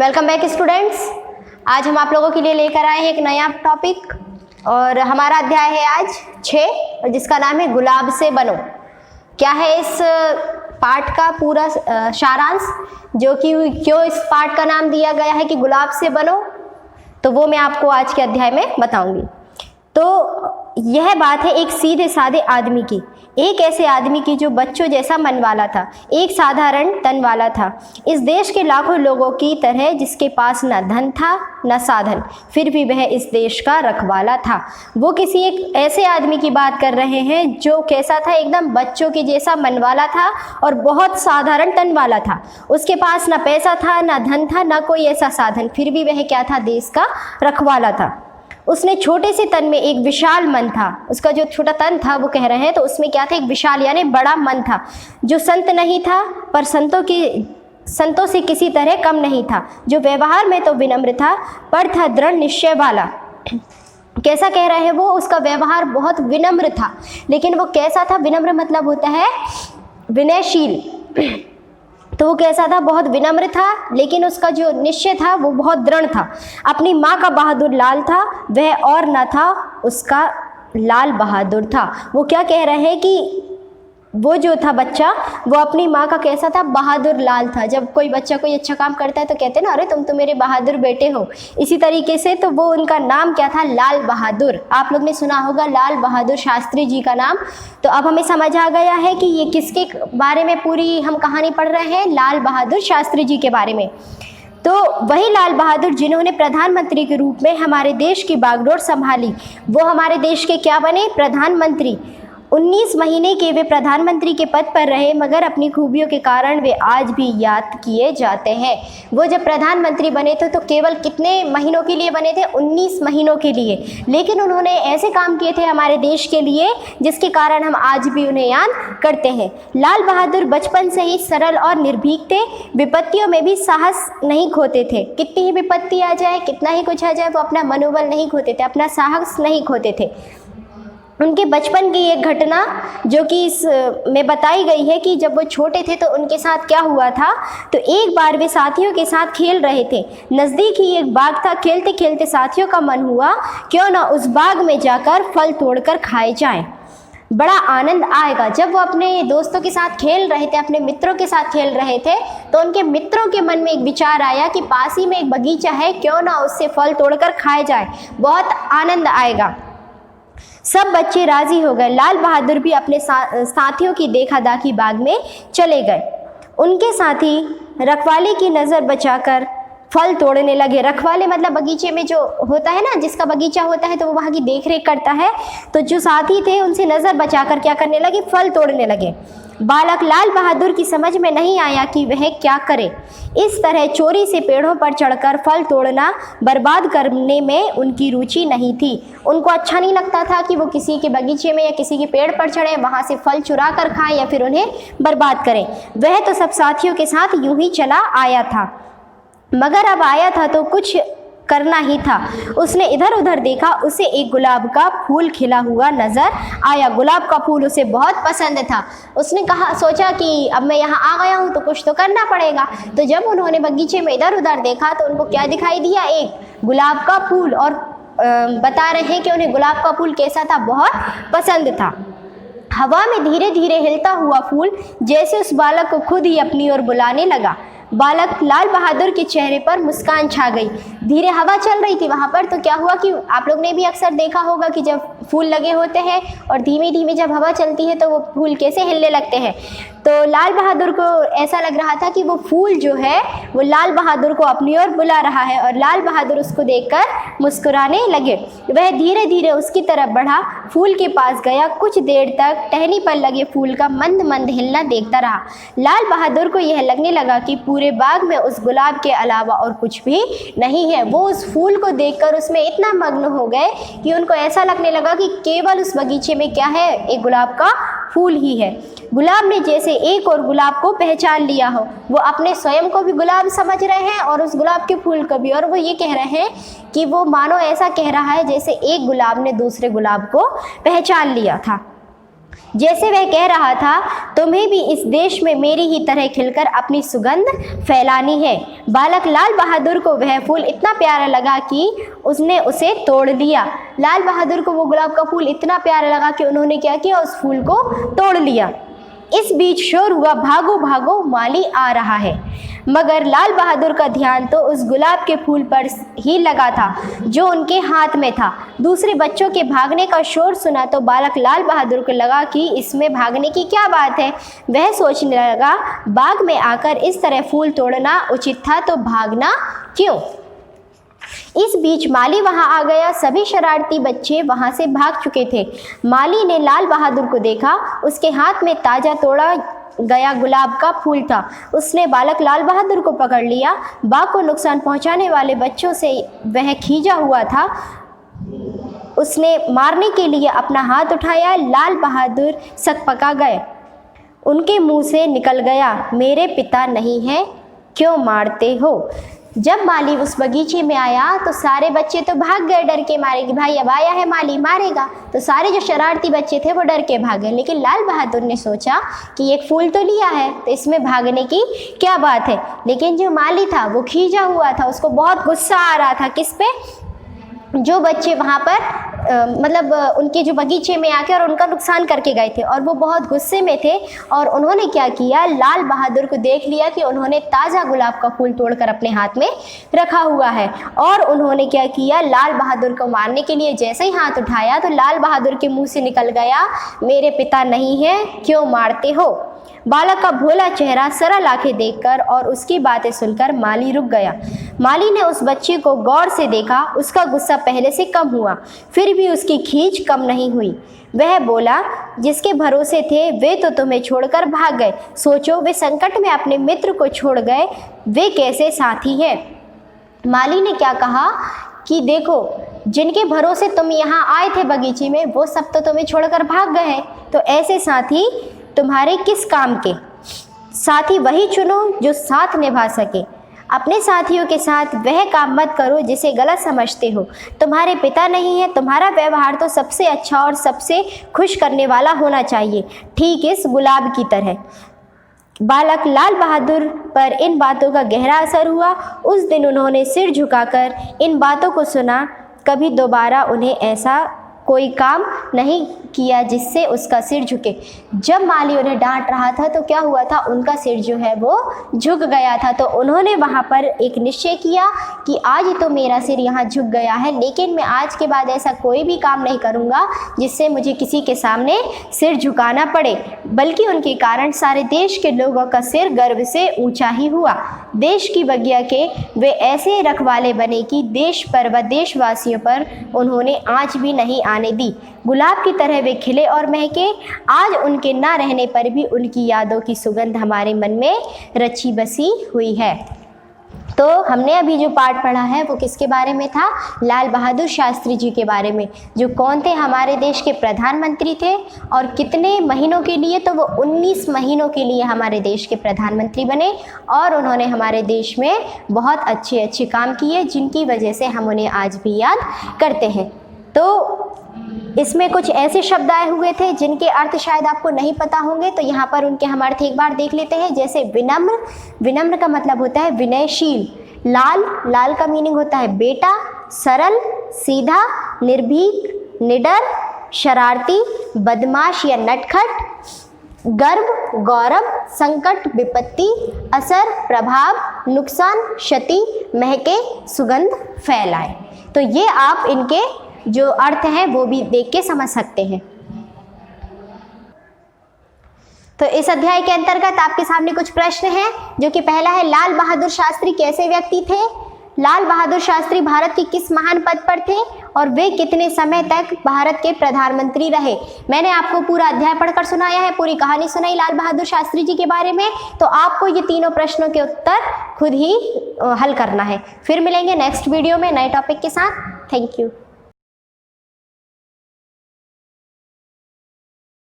Welcome back students. आज हम आप लोगों के लिए लेकर आए हैं एक नया टॉपिक और हमारा अध्याय है आज 6 जिसका नाम है गुलाब से बनो। क्या है इस पाठ का पूरा सारांश, जो कि क्यों इस पाठ का नाम दिया गया है कि गुलाब से बनो, तो वो मैं आपको आज के अध्याय में बताऊंगी। तो यह बात है एक सीधे साधे आदमी की, एक ऐसे आदमी की जो बच्चों जैसा मन वाला था, एक साधारण तन वाला था। इस देश के लाखों लोगों की तरह जिसके पास न धन था न साधन, फिर भी वह इस देश का रखवाला था। वो किसी एक ऐसे आदमी की बात कर रहे हैं जो कैसा था, एकदम बच्चों के जैसा मन वाला था और बहुत साधारण तन वाला था। उसके पास न पैसा था न धन था न कोई ऐसा साधन, फिर भी वह क्या था, देश का रखवाला था। उसने छोटे से तन में एक विशाल मन था। उसका जो छोटा तन था वो कह रहे हैं, तो उसमें क्या था, एक विशाल यानी बड़ा मन था, जो संत नहीं था पर संतों से किसी तरह कम नहीं था, जो व्यवहार में तो विनम्र था पर था दृढ़ निश्चय वाला। कैसा कह रहे हैं वो, उसका व्यवहार बहुत विनम्र था, लेकिन वो कैसा था, विनम्र मतलब होता है विनयशील। तो वो कैसा था, बहुत विनम्र था, लेकिन उसका जो निश्चय था वो बहुत दृढ़ था। अपनी माँ का बहादुर लाल था, वह और न था, उसका लाल बहादुर था। वो क्या कह रहे हैं कि वो जो था बच्चा, वो अपनी माँ का कैसा था, बहादुर लाल था। जब कोई बच्चा कोई अच्छा काम करता है तो कहते हैं ना, अरे तुम तो मेरे बहादुर बेटे हो। इसी तरीके से तो वो उनका नाम क्या था, लाल बहादुर। आप लोग ने सुना होगा लाल बहादुर शास्त्री जी का नाम। तो अब हमें समझ आ गया है कि ये किसके बारे में पूरी हम कहानी पढ़ रहे हैं, लाल बहादुर शास्त्री जी के बारे में। तो वही लाल बहादुर जिन्होंने प्रधानमंत्री के रूप में हमारे देश की बागडोर संभाली, वो हमारे देश के क्या बने, प्रधानमंत्री। 19 महीने के वे प्रधानमंत्री के पद पर रहे, मगर अपनी खूबियों के कारण वे आज भी याद किए जाते हैं। वो जब प्रधानमंत्री बने थे तो केवल कितने महीनों के लिए बने थे, 19 महीनों के लिए, लेकिन उन्होंने ऐसे काम किए थे हमारे देश के लिए जिसके कारण हम आज भी उन्हें याद करते हैं। लाल बहादुर बचपन से ही सरल और निर्भीक थे, विपत्तियों में भी साहस नहीं खोते थे। कितनी ही विपत्ति आ जाए, कितना ही कुछ आ जाए, वो अपना मनोबल नहीं खोते थे, अपना साहस नहीं खोते थे। उनके बचपन की एक घटना जो कि इस में बताई गई है कि जब वो छोटे थे तो उनके साथ क्या हुआ था। तो एक बार वे साथियों के साथ खेल रहे थे, नज़दीक ही एक बाग था। खेलते खेलते साथियों का मन हुआ क्यों ना उस बाग में जाकर फल तोड़कर खाए जाएं, बड़ा आनंद आएगा। जब वो अपने दोस्तों के साथ खेल रहे थे, अपने मित्रों के साथ खेल रहे थे, तो उनके मित्रों के मन में एक विचार आया कि पास ही में एक बगीचा है, क्यों ना उससे फल तोड़कर खाए जाए, बहुत आनंद आएगा। सब बच्चे राजी हो गए। लाल बहादुर भी अपने साथियों की देखा दाखी बाग में चले गए। उनके साथी रखवाले की नज़र बचाकर फल तोड़ने लगे। रखवाले मतलब बगीचे में जो होता है ना, जिसका बगीचा होता है तो वो वहाँ की देख रेख करता है। तो जो साथी थे उनसे नज़र बचाकर क्या करने लगे, फल तोड़ने लगे। बालक लाल बहादुर की समझ में नहीं आया कि वह क्या करे। इस तरह चोरी से पेड़ों पर चढ़कर फल तोड़ना, बर्बाद करने में उनकी रुचि नहीं थी। उनको अच्छा नहीं लगता था कि वो किसी के बगीचे में या किसी के पेड़ पर चढ़े, वहाँ से फल चुरा कर खाएं या फिर उन्हें बर्बाद करें। वह तो सब साथियों के साथ यूं ही चला आया था, मगर अब आया था तो कुछ करना ही था। उसने इधर उधर देखा, उसे एक गुलाब का फूल खिला हुआ नजर आया। गुलाब का फूल उसे बहुत पसंद था। उसने सोचा कि अब मैं यहाँ आ गया हूँ तो कुछ तो करना पड़ेगा। तो जब उन्होंने बगीचे में इधर उधर देखा तो उनको क्या दिखाई दिया, एक गुलाब का फूल। और बता रहे हैं कि उन्हें गुलाब का फूल कैसा था, बहुत पसंद था। हवा में धीरे धीरे हिलता हुआ फूल जैसे उस बालक को खुद ही अपनी ओर बुलाने लगा। बालक लाल बहादुर के चेहरे पर मुस्कान छा गई। धीरे हवा चल रही थी वहाँ पर, तो क्या हुआ कि आप लोग ने भी अक्सर देखा होगा कि जब फूल लगे होते हैं और धीमे धीमे जब हवा चलती है तो वो फूल कैसे हिलने लगते हैं। तो लाल बहादुर को ऐसा लग रहा था कि वो फूल जो है वो लाल बहादुर को अपनी ओर बुला रहा है और लाल बहादुर उसको देखकर मुस्कुराने लगे। वह धीरे धीरे उसकी तरफ बढ़ा, फूल के पास गया, कुछ देर तक टहनी पर लगे फूल का मंद मंद हिलना देखता रहा। लाल बहादुर को यह लगने लगा कि पूरे बाग में उस गुलाब के अलावा और कुछ भी नहीं है। वो उस फूल को देखकर उसमें इतना मग्न हो गए कि उनको ऐसा लगने लगा कि केवल उस बगीचे में क्या है, एक गुलाब का फूल ही है। गुलाब ने जैसे एक और गुलाब को पहचान लिया हो। वो अपने स्वयं को भी गुलाब समझ रहे हैं और उस गुलाब के फूल को भी, और वो ये कह रहे हैं कि वो मानो ऐसा कह रहा है जैसे एक गुलाब ने दूसरे गुलाब को पहचान लिया था। जैसे वह कह रहा था, तुम्हें भी इस देश में मेरी ही तरह खिलकर अपनी सुगंध फैलानी है। बालक लाल बहादुर को वह फूल इतना प्यारा लगा कि उसने उसे तोड़ लिया। लाल बहादुर को वो गुलाब का फूल इतना प्यारा लगा कि उन्होंने क्या किया, उस फूल को तोड़ लिया। इस बीच शोर हुआ, भागो भागो माली आ रहा है। मगर लाल बहादुर का ध्यान तो उस गुलाब के फूल पर ही लगा था जो उनके हाथ में था। दूसरे बच्चों के भागने का शोर सुना तो बालक लाल बहादुर को लगा कि इसमें भागने की क्या बात है। वह सोचने लगा, बाग में आकर इस तरह फूल तोड़ना उचित था तो भागना क्यों। इस बीच माली वहां आ गया। सभी शरारती बच्चे वहां से भाग चुके थे। माली ने लाल बहादुर को देखा, उसके हाथ में ताजा तोड़ा गया गुलाब का फूल था। उसने बालक लाल बहादुर को पकड़ लिया। बाग को नुकसान पहुंचाने वाले बच्चों से वह खींचा हुआ था। उसने मारने के लिए अपना हाथ उठाया। लाल बहादुर सकपका गए। उनके मुंह से निकल गया, मेरे पिता नहीं हैं, क्यों मारते हो। जब माली उस बगीचे में आया तो सारे बच्चे तो भाग गए डर के मारे कि भाई अब आया है माली, मारेगा। तो सारे जो शरारती बच्चे थे वो डर के भागे। लेकिन लाल बहादुर ने सोचा कि एक फूल तो लिया है तो इसमें भागने की क्या बात है। लेकिन जो माली था वो खींचा हुआ था, उसको बहुत गुस्सा आ रहा था। किस पे? जो बच्चे वहाँ पर मतलब उनके जो बगीचे में आके और उनका नुकसान करके गए थे, और वो बहुत गुस्से में थे। और उन्होंने क्या किया, लाल बहादुर को देख लिया कि उन्होंने ताज़ा गुलाब का फूल तोड़कर अपने हाथ में रखा हुआ है। और उन्होंने क्या किया, लाल बहादुर को मारने के लिए जैसे ही हाथ उठाया तो लाल बहादुर के मुंह से निकल गया, मेरे पिता नहीं हैं, क्यों मारते हो। बालक का भोला चेहरा, सरल आंखें देखकर और उसकी बातें सुनकर माली रुक गया। माली ने उस बच्चे को गौर से देखा। उसका गुस्सा पहले से कम हुआ, फिर भी उसकी खींच कम नहीं हुई। वह बोला, जिसके भरोसे थे वे तो तुम्हें छोड़कर भाग गए। सोचो, वे संकट में अपने मित्र को छोड़ गए, वे कैसे साथी हैं। माली ने क्या कहा कि देखो, जिनके भरोसे तुम यहाँ आए थे बगीचे में, वो सब तो तुम्हें छोड़कर भाग गए हैं, तो ऐसे साथी तुम्हारे किस काम के। साथी वही चुनो जो साथ निभा सके। अपने साथियों के साथ वह काम मत करो जिसे गलत समझते हो। तुम्हारे पिता नहीं है, तुम्हारा व्यवहार तो सबसे अच्छा और सबसे खुश करने वाला होना चाहिए, ठीक इस गुलाब की तरह। बालक लाल बहादुर पर इन बातों का गहरा असर हुआ। उस दिन उन्होंने सिर झुकाकर इन बातों को सुना। कभी दोबारा उन्हें ऐसा कोई काम नहीं किया जिससे उसका सिर झुके। जब माली उन्हें डांट रहा था तो क्या हुआ था, उनका सिर जो है वो झुक गया था। तो उन्होंने वहाँ पर एक निश्चय किया कि आज तो मेरा सिर यहाँ झुक गया है, लेकिन मैं आज के बाद ऐसा कोई भी काम नहीं करूँगा जिससे मुझे किसी के सामने सिर झुकाना पड़े। बल्कि उनके कारण सारे देश के लोगों का सिर गर्व से ऊँचा ही हुआ। देश की बगिया के वे ऐसे रखवाले बने कि देश पर व देशवासियों पर उन्होंने आँच भी नहीं आने दी। गुलाब की तरह वे खिले और महके। आज उनके ना रहने पर भी उनकी यादों की सुगंध हमारे मन में रची बसी हुई है। तो हमने अभी जो पाठ पढ़ा है वो किसके बारे में था, लाल बहादुर शास्त्री जी के बारे में, जो कौन थे, हमारे देश के प्रधानमंत्री थे। और कितने महीनों के लिए, तो वो 19 महीनों के लिए हमारे देश के प्रधानमंत्री बने। और उन्होंने हमारे देश में बहुत अच्छे अच्छे काम किए जिनकी वजह से हम उन्हें आज भी याद करते हैं। तो इसमें कुछ ऐसे शब्द आए हुए थे जिनके अर्थ शायद आपको नहीं पता होंगे, तो यहाँ पर उनके हम अर्थ एक बार देख लेते हैं। जैसे विनम्र, विनम्र का मतलब होता है विनयशील। लाल, लाल का मीनिंग होता है बेटा। सरल, सीधा। निर्भीक, निडर। शरारती, बदमाश या नटखट। गर्व, गौरव। संकट, विपत्ति। असर, प्रभाव। नुकसान, क्षति। महके, सुगंध फैलाए। तो ये आप इनके जो अर्थ हैं वो भी देख के समझ सकते हैं। तो इस अध्याय के अंतर्गत आपके सामने कुछ प्रश्न हैं, जो कि पहला है, लाल बहादुर शास्त्री कैसे व्यक्ति थे। लाल बहादुर शास्त्री भारत के किस महान पद पर थे और वे कितने समय तक भारत के प्रधानमंत्री रहे। मैंने आपको पूरा अध्याय पढ़कर सुनाया है, पूरी कहानी सुनाई लाल बहादुर शास्त्री जी के बारे में। तो आपको ये तीनों प्रश्नों के उत्तर खुद ही हल करना है। फिर मिलेंगे नेक्स्ट वीडियो में नए टॉपिक के साथ। Thank you.